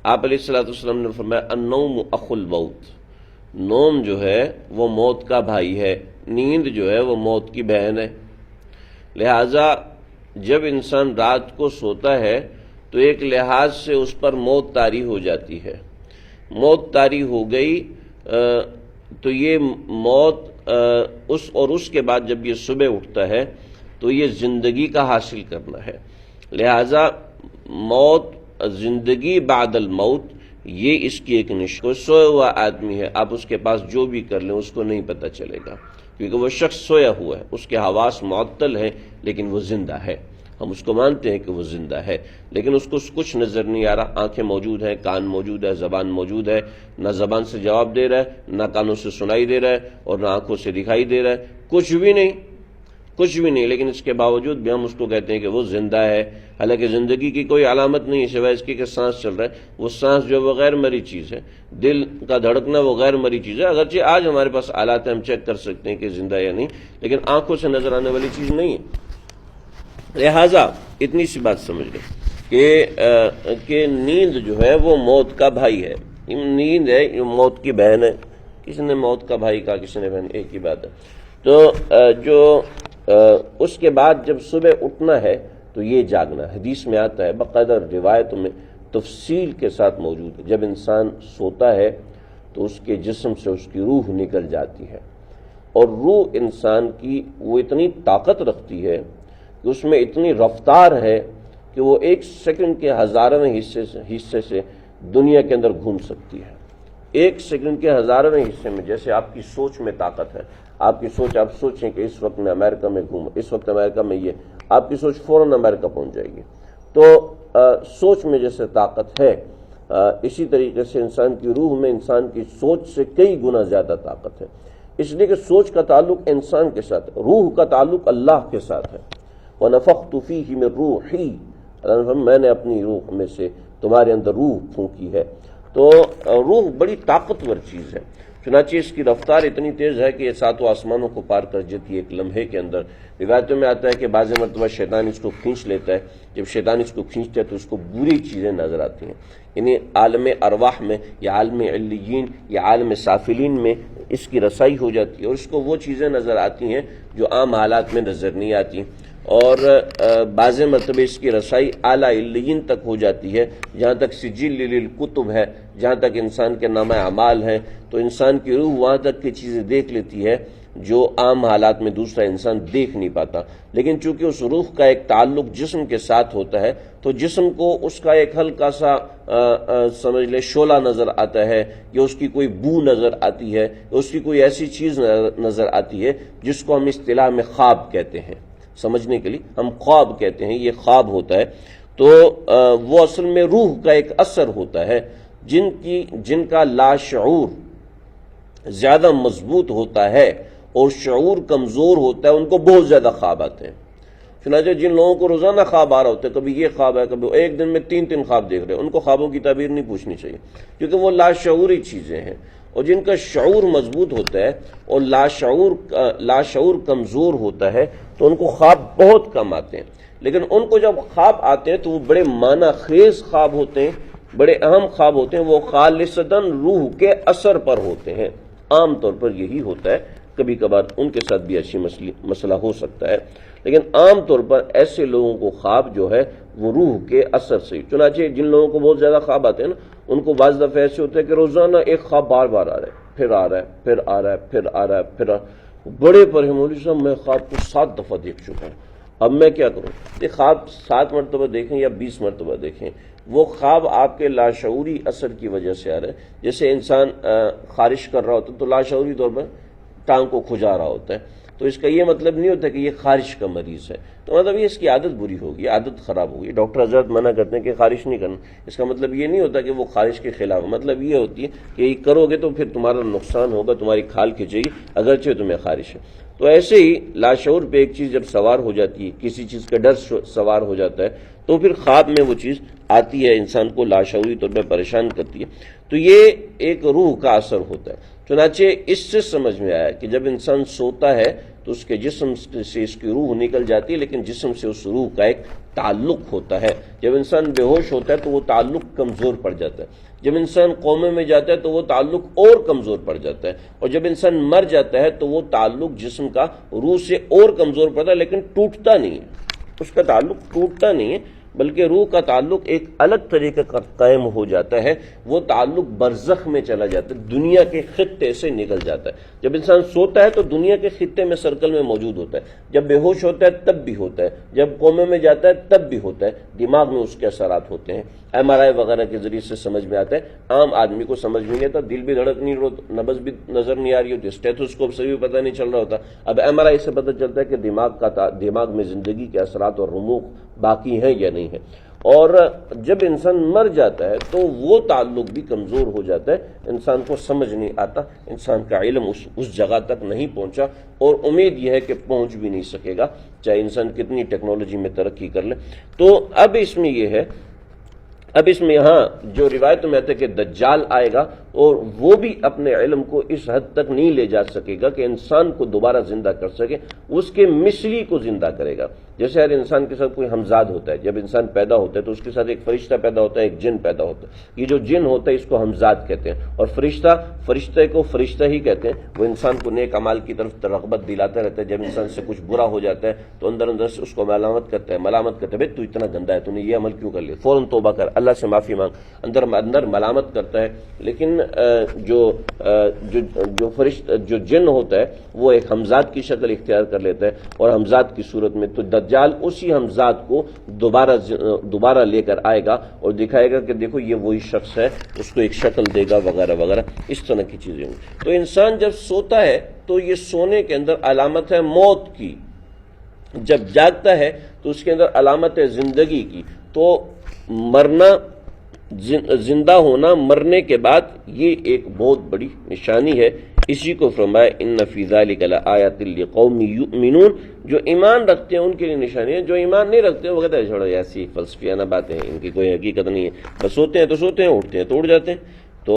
آپ علیہ الصلوۃ والسلام نے فرمایا النوم اخو الموت، نوم جو ہے وہ موت کا بھائی ہے، نیند جو ہے وہ موت کی بہن ہے۔ لہذا جب انسان رات کو سوتا ہے تو ایک لحاظ سے اس پر موت طاری ہو جاتی ہے، موت طاری ہو گئی تو یہ موت اس کے بعد جب یہ صبح اٹھتا ہے تو یہ زندگی کا حاصل کرنا ہے۔ لہذا موت، زندگی بعد الموت، یہ اس کی ایک نشان۔ سویا ہوا آدمی ہے، آپ اس کے پاس جو بھی کر لیں اس کو نہیں پتہ چلے گا، کیونکہ وہ شخص سویا ہوا ہے، اس کے حواس معطل ہیں لیکن وہ زندہ ہے۔ ہم اس کو مانتے ہیں کہ وہ زندہ ہے، لیکن اس کو کچھ نظر نہیں آ رہا۔ آنکھیں موجود ہیں، کان موجود ہے، زبان موجود ہے، نہ زبان سے جواب دے رہا ہے، نہ کانوں سے سنائی دے رہا ہے، اور نہ آنکھوں سے دکھائی دے رہا ہے، کچھ بھی نہیں، کچھ بھی نہیں، لیکن اس کے باوجود بھی ہم اس کو کہتے ہیں کہ وہ زندہ ہے، حالانکہ زندگی کی کوئی علامت نہیں ہے سوائے اس کی کہ سانس چل رہا ہے۔ وہ سانس جو ہے وہ غیر مری چیز ہے، دل کا دھڑکنا وہ غیر مری چیز ہے، اگرچہ آج ہمارے پاس آلات ہیں، ہم چیک کر سکتے ہیں کہ زندہ ہے یا نہیں، لیکن آنکھوں سے نظر آنے والی چیز نہیں ہے۔ لہٰذا اتنی سی بات سمجھ لیں کہ نیند جو ہے وہ موت کا بھائی ہے، نیند ہے یہ موت کی بہن ہے۔ کسی نے موت کا بھائی کہا، کسی نے بہن، ایک ہی بات ہے۔ تو جو اس کے بعد جب صبح اٹھنا ہے تو یہ جاگنا، حدیث میں آتا ہے، باقاعدہ روایتوں میں تفصیل کے ساتھ موجود ہے، جب انسان سوتا ہے تو اس کے جسم سے اس کی روح نکل جاتی ہے، اور روح انسان کی وہ اتنی طاقت رکھتی ہے کہ اس میں اتنی رفتار ہے کہ وہ 1 سیکنڈ کے ہزارویں حصے سے دنیا کے اندر گھوم سکتی ہے۔ 1 سیکنڈ کے ہزارویں حصے میں، جیسے آپ کی سوچ میں طاقت ہے، آپ کی سوچ، آپ سوچیں کہ اس وقت میں امریکہ میں گھوم، اس وقت امریکہ میں یہ، آپ کی سوچ فوراً امریکہ پہنچ جائے گی۔ تو سوچ میں جیسے طاقت ہے، اسی طریقے سے انسان کی روح میں انسان کی سوچ سے کئی گنا زیادہ طاقت ہے، اس لیے کہ سوچ کا تعلق انسان کے ساتھ ہے، روح کا تعلق اللہ کے ساتھ ہے۔ وَنَفَخْتُ فِيهِ مِن رُوحِي، اللہ نے فرمایا میں نے اپنی روح میں سے تمہارے اندر روح پھونکی ہے۔ تو روح بڑی طاقتور چیز ہے، چنانچہ اس کی رفتار اتنی تیز ہے کہ یہ 7 آسمانوں کو پار کر جاتی ہے ایک لمحے کے اندر۔ روایتوں میں آتا ہے کہ بعض مرتبہ شیطان اس کو کھینچ لیتا ہے، جب شیطان اس کو کھینچتا ہے تو اس کو بری چیزیں نظر آتی ہیں، یعنی عالم ارواح میں یا عالم علیین یا عالم سافلین میں اس کی رسائی ہو جاتی ہے، اور اس کو وہ چیزیں نظر آتی ہیں جو عام حالات میں نظر نہیں آتی، اور بعض مرتبہ اس کی رسائی اعلیٰ علیین تک ہو جاتی ہے، جہاں تک سجل للکتب ہے، جہاں تک انسان کے نامہ اعمال ہیں، تو انسان کی روح وہاں تک کی چیزیں دیکھ لیتی ہے جو عام حالات میں دوسرا انسان دیکھ نہیں پاتا۔ لیکن چونکہ اس روح کا ایک تعلق جسم کے ساتھ ہوتا ہے تو جسم کو اس کا ایک ہلکا سا سمجھ لے شعلہ نظر آتا ہے، یا اس کی کوئی بو نظر آتی ہے، یا اس کی کوئی ایسی چیز نظر آتی ہے جس کو ہم اصطلاح میں خواب کہتے ہیں، سمجھنے کے لیے ہم خواب کہتے ہیں، یہ خواب ہوتا ہے۔ تو وہ اصل میں روح کا ایک اثر ہوتا ہے، جن کا لاشعور زیادہ مضبوط ہوتا ہے اور شعور کمزور ہوتا ہے، ان کو بہت زیادہ خواب آتے ہیں۔ چنانچہ جن لوگوں کو روزانہ خواب آ رہا ہوتا ہے، کبھی یہ خواب ہے، کبھی ایک دن میں 3 خواب دیکھ رہے ہیں، ان کو خوابوں کی تعبیر نہیں پوچھنی چاہیے، کیونکہ وہ لاشعوری چیزیں ہیں۔ اور جن کا شعور مضبوط ہوتا ہے اور لاشعور کمزور ہوتا ہے تو ان کو خواب بہت کم آتے ہیں، لیکن ان کو جب خواب آتے ہیں تو وہ بڑے معنی خیز خواب ہوتے ہیں، بڑے اہم خواب ہوتے ہیں، وہ خالصتاً روح کے اثر پر ہوتے ہیں۔ عام طور پر یہی ہوتا ہے، کبھی کبھار ان کے ساتھ بھی ایسی مسئلہ ہو سکتا ہے، لیکن عام طور پر ایسے لوگوں کو خواب جو ہے وہ روح کے اثر سے، چنانچہ جن لوگوں کو بہت زیادہ خواب آتے ہیں نا، ان کو بعض دفعہ ایسے ہوتا ہے کہ روزانہ ایک خواب بار بار آ رہا ہے، پھر آ رہا ہے، پھر آ رہا ہے، پھر آ رہا ہے، پھر بڑے پر مولوی صاحب میں خواب کو 7 دفعہ دیکھ چکا ہوں، اب میں کیا کروں؟ یہ خواب 7 مرتبہ دیکھیں یا 20 مرتبہ دیکھیں، وہ خواب آپ کے لاشعوری اثر کی وجہ سے آ رہے ہیں۔ جیسے انسان خارش کر رہا ہوتا ہے تو لاشعوری طور پر ٹانگ کو کھجا رہا ہوتا ہے، تو اس کا یہ مطلب نہیں ہوتا کہ یہ خارش کا مریض ہے، تو مطلب یہ اس کی عادت بری ہوگی، عادت خراب ہوگی۔ ڈاکٹر حضرات منع کرتے ہیں کہ خارش نہیں کرنا، اس کا مطلب یہ نہیں ہوتا کہ وہ خارش کے خلاف، مطلب یہ ہوتی ہے کہ یہ کرو گے تو پھر تمہارا نقصان ہوگا، تمہاری کھال کھچے گی اگرچہ تمہیں خارش ہے۔ تو ایسے ہی لاشعور پہ ایک چیز جب سوار ہو جاتی ہے، کسی چیز کا ڈر سوار ہو جاتا ہے، تو پھر خواب میں وہ چیز آتی ہے، انسان کو لاشعوری طور پہ پریشان کرتی ہے، تو یہ ایک روح کا اثر ہوتا ہے۔ چنانچہ اس سے سمجھ میں آیا کہ جب انسان سوتا ہے تو اس کے جسم سے اس کی روح نکل جاتی ہے، لیکن جسم سے اس روح کا ایک تعلق ہوتا ہے. جب انسان بے ہوش ہوتا ہے تو وہ تعلق کمزور پڑ جاتا ہے. جب انسان کومے میں جاتا ہے تو وہ تعلق اور کمزور پڑ جاتا ہے. اور جب انسان مر جاتا ہے تو وہ تعلق جسم کا روح سے اور کمزور پڑتا ہے، لیکن ٹوٹتا نہیں ہے. اس کا تعلق ٹوٹتا نہیں ہے، بلکہ روح کا تعلق ایک الگ طریقے کا قائم ہو جاتا ہے. وہ تعلق برزخ میں چلا جاتا ہے، دنیا کے خطے سے نکل جاتا ہے. جب انسان سوتا ہے تو دنیا کے خطے میں سرکل میں موجود ہوتا ہے. جب بے ہوش ہوتا ہے تب بھی ہوتا ہے، جب کومے میں جاتا ہے تب بھی ہوتا ہے. دماغ میں اس کے اثرات ہوتے ہیں. MRI وغیرہ کے ذریعے سے سمجھ میں آتا ہے. عام آدمی کو سمجھ میں نہیں آتا، دل بھی دھڑک نہیں رہا، نبض بھی نظر نہیں آ رہی ہوتی، اسٹیتھوسکوپ سے بھی پتہ نہیں چل رہا ہوتا. اب MRI سے پتہ چلتا ہے کہ دماغ میں زندگی کے اثرات اور رموق باقی ہیں یا نہیں ہے. اور جب انسان مر جاتا ہے تو وہ تعلق بھی کمزور ہو جاتا ہے. انسان کو سمجھ نہیں آتا، انسان کا علم اس جگہ تک نہیں پہنچا، اور امید یہ ہے کہ پہنچ بھی نہیں سکے گا چاہے انسان کتنی ٹیکنالوجی میں ترقی کر لے. تو اب اس میں یہ ہے، اب اس میں یہاں جو روایت میں آتا ہے کہ دجال آئے گا اور وہ بھی اپنے علم کو اس حد تک نہیں لے جا سکے گا کہ انسان کو دوبارہ زندہ کر سکے، اس کے مثلی کو زندہ کرے گا. جیسے ہر انسان کے ساتھ کوئی ہمزاد ہوتا ہے، جب انسان پیدا ہوتا ہے تو اس کے ساتھ ایک فرشتہ پیدا ہوتا ہے، ایک جن پیدا ہوتا ہے. یہ جو جن ہوتا ہے اس کو ہمزاد کہتے ہیں، اور فرشتے کو فرشتہ ہی کہتے ہیں. وہ انسان کو نیک اعمال کی طرف رغبت دلاتا رہتا ہے. جب انسان سے کچھ برا ہو جاتا ہے تو اندر اندر سے اس کو ملامت کرتا ہے بھائی تو اتنا گندا ہے، تو نے یہ عمل کیوں کر لیا، فوراً توبہ کر، اللہ سے معافی مانگ. اندر ملامت کرتا ہے. لیکن جو جن ہوتا ہے وہ ایک ہمزاد کی شکل اختیار کر لیتا ہے، اور ہمزاد کی صورت میں تو دجال اسی ہمزاد کو دوبارہ لے کر آئے گا اور دکھائے گا کہ دیکھو یہ وہی شخص ہے، اس کو ایک شکل دے گا وغیرہ وغیرہ، اس طرح کی چیزیں ہوں. تو انسان جب سوتا ہے تو یہ سونے کے اندر علامت ہے موت کی، جب جاگتا ہے تو اس کے اندر علامت ہے زندگی کی. تو مرنا، زندہ ہونا مرنے کے بعد یہ ایک بہت بڑی نشانی ہے. اسی کو فرمایا ان فی ذلک لآیات لقوم یؤمنون، جو ایمان رکھتے ہیں ان کے لیے نشانی ہے. جو ایمان نہیں رکھتے ہیں وہ کہتے ہیں چھوڑو ایسی فلسفیانہ باتیں ہیں، ان کی کوئی حقیقت نہیں ہے، بس سوتے ہیں تو سوتے ہیں، اٹھتے ہیں تو اٹھ جاتے ہیں.